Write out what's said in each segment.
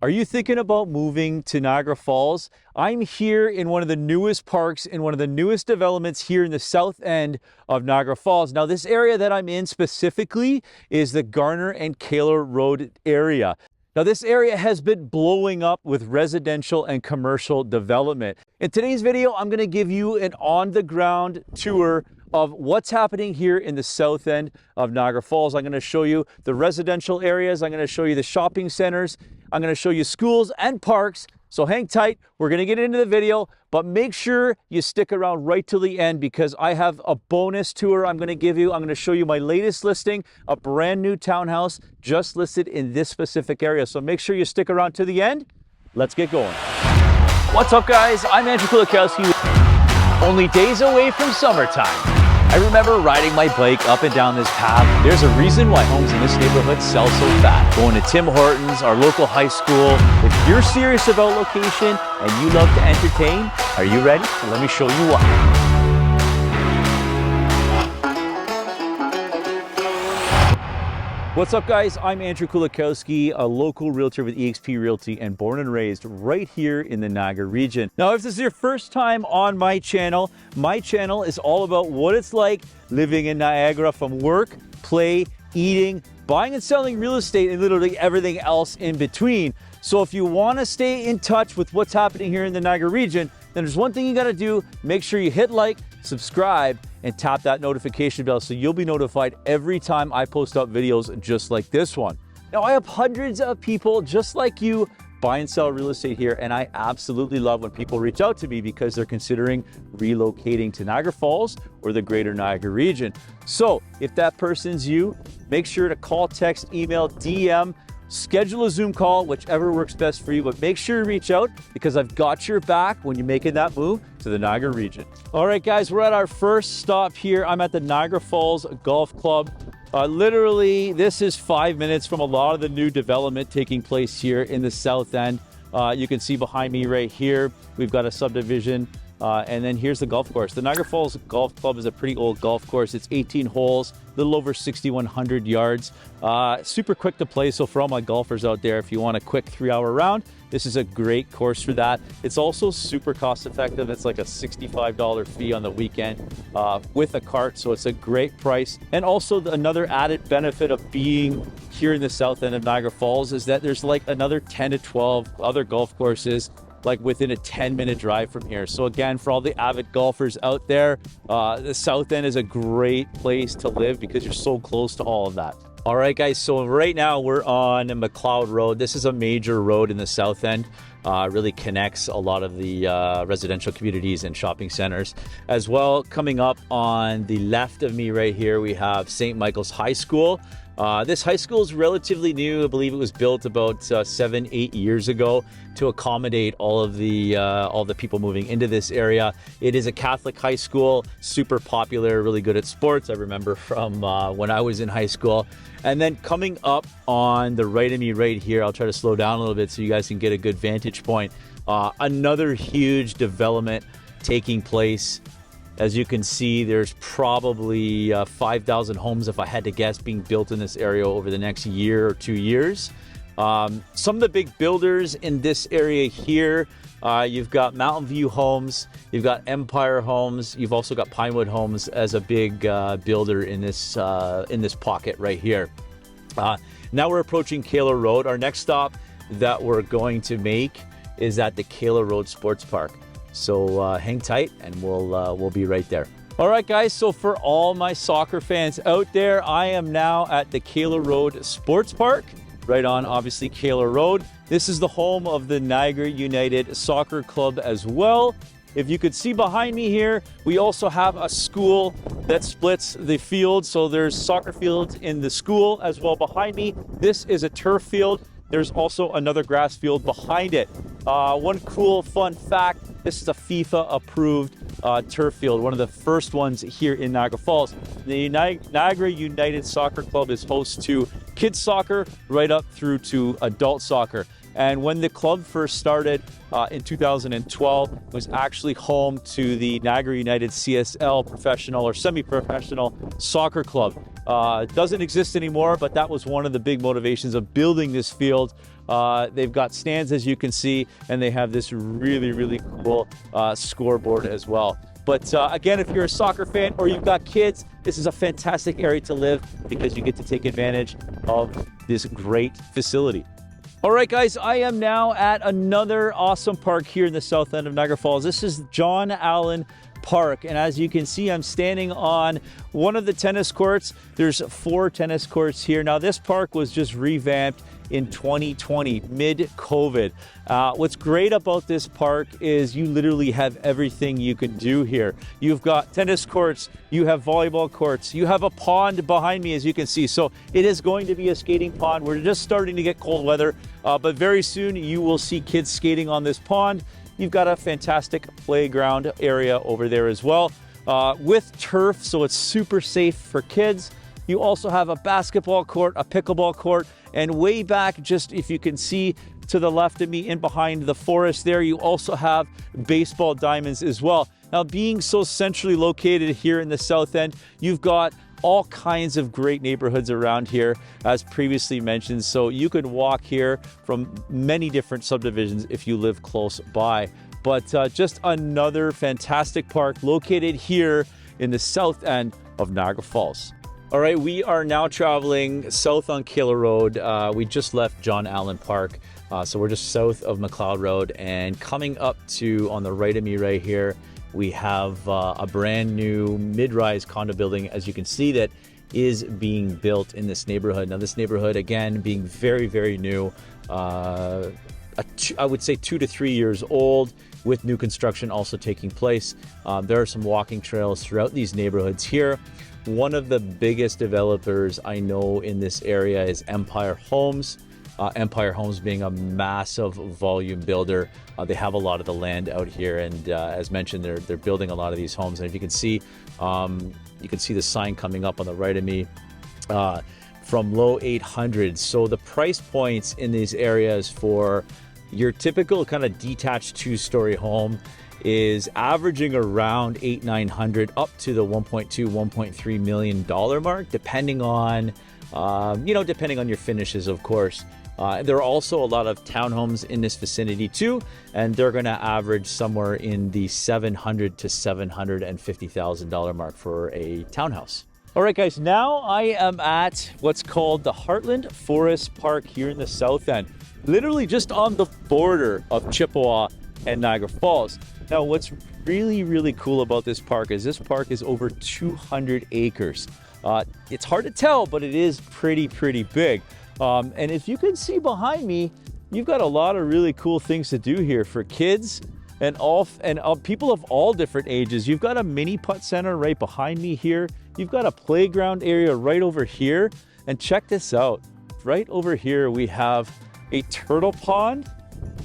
Are you thinking about moving to Niagara Falls? I'm here in one of the newest parks in one of the newest developments here in the south end of Niagara Falls. Now, this area that I'm in specifically is the Garner and Kalar Road area. Now, this area has been blowing up with residential and commercial development. In today's video, I'm going to give you an on-the-ground tour of what's happening here in the south end of Niagara Falls. I'm going to show you the residential areas. I'm going to show you the shopping centers. I'm going to show you schools and parks. So hang tight. We're going to get into the video, but make sure you stick around right till the end because I have a bonus tour I'm going to give you. I'm going to show you my latest listing, a brand new townhouse just listed in this specific area. So make sure you stick around to the end. Let's get going. What's up, guys? I'm Kulakowsky. Only days away from summertime. I remember riding my bike up and down this path. There's a reason why homes in this neighborhood sell so fast. Going to Tim Hortons, our local high school. If you're serious about location and you love to entertain, are you ready? Let me show you why. What's up, guys? I'm Kulakowsky, a local realtor with eXp Realty and born and raised right here in the Niagara region. Now, if this is your first time on my channel is all about what it's like living in Niagara, from work, play, eating, buying and selling real estate, and literally everything else in between. So if you want to stay in touch with what's happening here in the Niagara region, then there's one thing you got to do. Make sure you hit like, subscribe, and tap that notification bell so you'll be notified every time I post up videos just like this one. Now, I have hundreds of people just like you buy and sell real estate here, and I absolutely love when people reach out to me because they're considering relocating to Niagara Falls or the greater Niagara region. So if that person's you, make sure to call, text, email, DM, schedule a Zoom call, whichever works best for you, but make sure to reach out because I've got your back when you're making that move to the Niagara region. All right, guys, we're at our first stop here. I'm at the Niagara Falls Golf Club. Literally, this is 5 minutes from a lot of the new development taking place here in the south end. You can see behind me right here, we've got a subdivision. And then here's the golf course. The Niagara Falls Golf Club is a pretty old golf course. It's 18 holes, a little over 6,100 yards. Super quick to play. So for all my golfers out there, if you want a quick 3-hour round, this is a great course for that. It's also super cost effective. It's like a $65 fee on the weekend with a cart. So it's a great price. And also another added benefit of being here in the south end of Niagara Falls is that there's like another 10 to 12 other golf courses like within a 10-minute drive from here. So again, for all the avid golfers out there, the south end is a great place to live because you're so close to all of that. All right, guys, so right now we're on McLeod Road. This is a major road in the south end. Really connects a lot of the residential communities and shopping centers. As well, coming up on the left of me right here, we have St. Michael's High School. This high school is relatively new. I believe it was built about 7-8 years ago to accommodate all the people moving into this area. It is a Catholic high school, super popular, really good at sports. I remember from when I was in high school. And then coming up on the right of me right here, I'll try to slow down a little bit so you guys can get a good vantage point. Another huge development taking place. As you can see, there's probably 5,000 homes, if I had to guess, being built in this area over the next year or 2 years. Some of the big builders in this area here, you've got Mountain View Homes, you've got Empire Homes, you've also got Pinewood Homes as a big builder in this pocket right here. Now we're approaching Kalar Road. Our next stop that we're going to make is at the Kalar Road Sports Park. So hang tight and we'll be right there. All right, guys, so for all my soccer fans out there, I am now at the Kalar Road Sports Park, right on obviously Kalar Road. This is the home of the Niagara United Soccer Club as well. If you could see behind me here, we also have a school that splits the field. So there's soccer fields in the school as well behind me. This is a turf field. There's also another grass field behind it. One cool fun fact, this is a FIFA approved turf field, one of the first ones here in Niagara Falls. The Niagara United Soccer Club is host to kids soccer right up through to adult soccer. And when the club first started in 2012, it was actually home to the Niagara United CSL professional or semi-professional soccer club. It doesn't exist anymore, but that was one of the big motivations of building this field. They've got stands, as you can see, and they have this really, really cool scoreboard as well. But again, if you're a soccer fan or you've got kids, this is a fantastic area to live because you get to take advantage of this great facility. All right, guys, I am now at another awesome park here in the south end of Niagara Falls. This is John Allan Park, and as you can see, I'm standing on one of the tennis courts. There's 4 tennis courts here. Now, this park was just revamped in 2020, mid-COVID. What's great about this park is you literally have everything you can do here. You've got tennis courts, you have volleyball courts, you have a pond behind me, as you can see. So it is going to be a skating pond. We're just starting to get cold weather, but very soon you will see kids skating on this pond. You've got a fantastic playground area over there as well, with turf, so it's super safe for kids. You also have a basketball court, a pickleball court, and way back, just if you can see to the left of me and behind the forest there, you also have baseball diamonds as well. Now, being so centrally located here in the south end, you've got all kinds of great neighborhoods around here, as previously mentioned. So you could walk here from many different subdivisions if you live close by. But just another fantastic park located here in the south end of Niagara Falls. All right, we are now traveling south on Kalar Road. We just left John Allan Park, so we're just south of McLeod Road, and coming up to, on the right of me right here, we have a brand new mid-rise condo building, as you can see, that is being built in this neighborhood. Now, this neighborhood, again, being very, very new, I would say 2 to 3 years old, with new construction also taking place. There are some walking trails throughout these neighborhoods here. One of the biggest developers I know in this area is Empire Homes. Empire Homes being a massive volume builder. They have a lot of the land out here, and as mentioned, they're building a lot of these homes. And if you can see the sign coming up on the right of me, from low 800s. So the price points in these areas for your typical kind of detached 2-story home is averaging around $800-900 up to the $1.2-1.3 million mark, depending on depending on your finishes, of course. There are also a lot of townhomes in this vicinity too, and they're going to average somewhere in the $700,000 to $750,000 mark for a townhouse. All right, guys, now I am at what's called the Heartland Forest Park here in the south end, literally just on the border of Chippewa and Niagara Falls. Now, what's really, really cool about this park is over 200 acres. It's hard to tell, but it is pretty big. And if you can see behind me, you've got a lot of really cool things to do here for kids and people of all different ages. You've got a mini putt center right behind me here. You've got a playground area right over here. And check this out. Right over here, we have a turtle pond.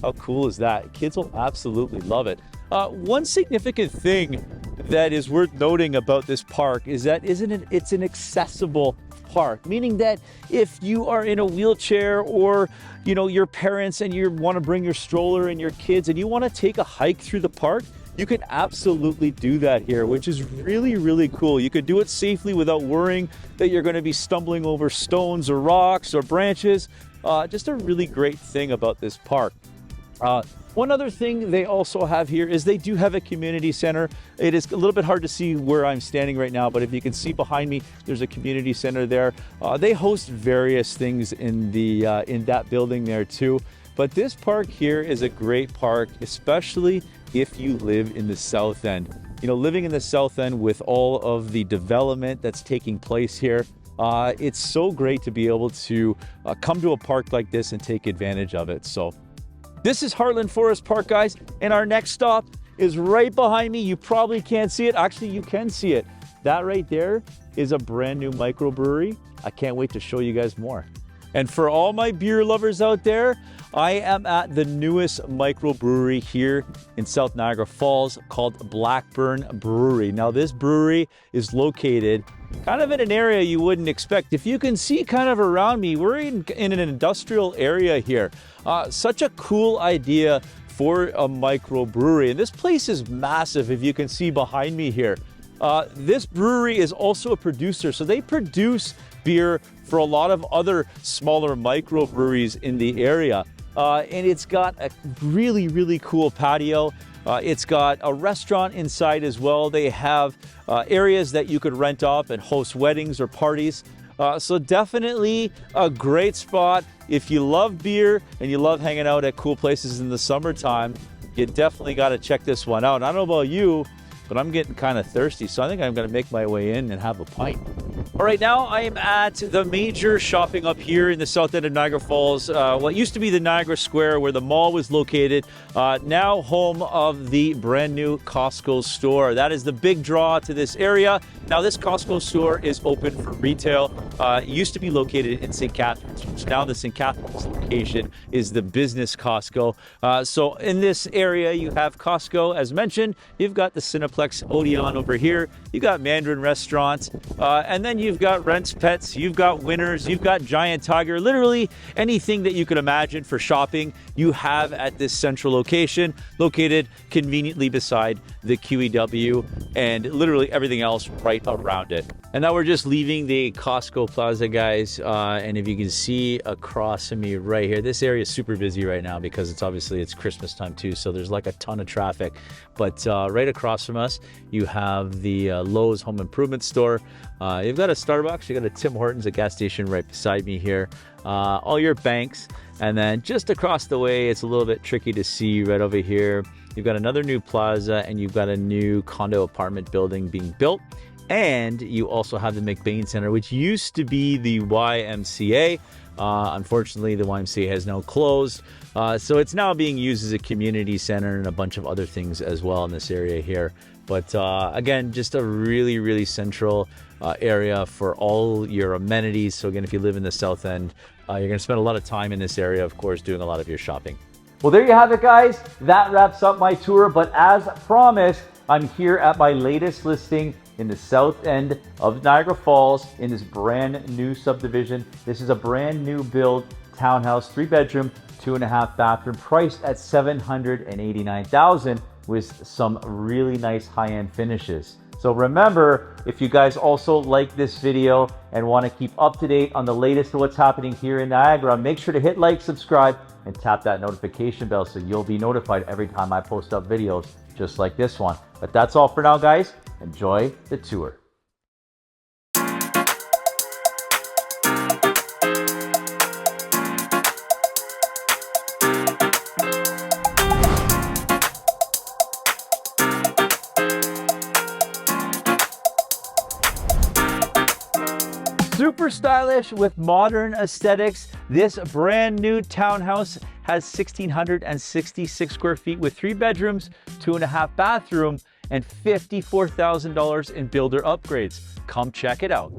How cool is that? Kids will absolutely love it. One significant thing that is worth noting about this park is that it's an accessible park, meaning that if you are in a wheelchair or your parents and you want to bring your stroller and your kids and you want to take a hike through the park, you can absolutely do that here, which is really cool. You could do it safely without worrying that you're going to be stumbling over stones or rocks or branches. Just a really great thing about this park. One other thing they also have here is they do have a community center. It is a little bit hard to see where I'm standing right now, but if you can see behind me, there's a community center there. They host various things in that building there too. But this park here is a great park, especially if you live in the south end. Living in the south end with all of the development that's taking place here, it's so great to be able to come to a park like this and take advantage of it. So this is Heartland Forest Park, guys, and our next stop is right behind me. You probably can't see it. Actually, you can see it. That right there is a brand new microbrewery. I can't wait to show you guys more. And for all my beer lovers out there, I am at the newest microbrewery here in South Niagara Falls called Blackburn Brewery. Now this brewery is located kind of in an area you wouldn't expect. If you can see kind of around me, we're in an industrial area here. Such a cool idea for a microbrewery. And this place is massive, if you can see behind me here. This brewery is also a producer, so they produce beer for a lot of other smaller microbreweries in the area. And it's got a really, really cool patio. It's got a restaurant inside as well. They have areas that you could rent off and host weddings or parties. So definitely a great spot. If you love beer and you love hanging out at cool places in the summertime, you definitely got to check this one out. I don't know about you, but I'm getting kind of thirsty, so I think I'm going to make my way in and have a pint. All right, now I am at the major shopping up here in the south end of Niagara Falls. What used to be the Niagara Square, where the mall was located, now home of the brand new Costco store. That is the big draw to this area. Now this Costco store is open for retail. It used to be located in St. Catharines, which now the St. Catharines location is the business Costco. So in this area, you have Costco, as mentioned. You've got the Cineplex Odeon over here. You got Mandarin restaurants, and then you've got Rents Pets, you've got Winners, you've got Giant Tiger. Literally anything that you could imagine for shopping, you have at this central location, located conveniently beside the QEW, and literally everything else right around it. And now we're just leaving the Costco Plaza, guys, and if you can see across from me right here, this area is super busy right now because it's Christmas time too, so there's like a ton of traffic. But right across from us, you have the Lowe's Home Improvement Store. You've got a Starbucks, you've got a Tim Hortons, a gas station right beside me here. All your banks, and then just across the way, it's a little bit tricky to see right over here. You've got another new plaza, and you've got a new condo apartment building being built. And you also have the McBain Center, which used to be the YMCA. Unfortunately, the YMCA has now closed. So it's now being used as a community center and a bunch of other things as well in this area here. But again, just a really, really central area for all your amenities. So again, if you live in the South End, you're going to spend a lot of time in this area, of course, doing a lot of your shopping. Well, there you have it, guys. That wraps up my tour. But as promised, I'm here at my latest listing in the south end of Niagara Falls in this brand new subdivision. This is a brand new build townhouse, 3-bedroom, 2.5 bathroom, priced at $789,000 with some really nice high-end finishes. So remember, if you guys also like this video and want to keep up to date on the latest of what's happening here in Niagara, make sure to hit like, subscribe, and tap that notification bell so you'll be notified every time I post up videos just like this one. But that's all for now, guys. Enjoy the tour. Super stylish with modern aesthetics, this brand new townhouse has 1,666 square feet with 3 bedrooms, 2.5 bathroom, and $54,000 in builder upgrades. Come check it out.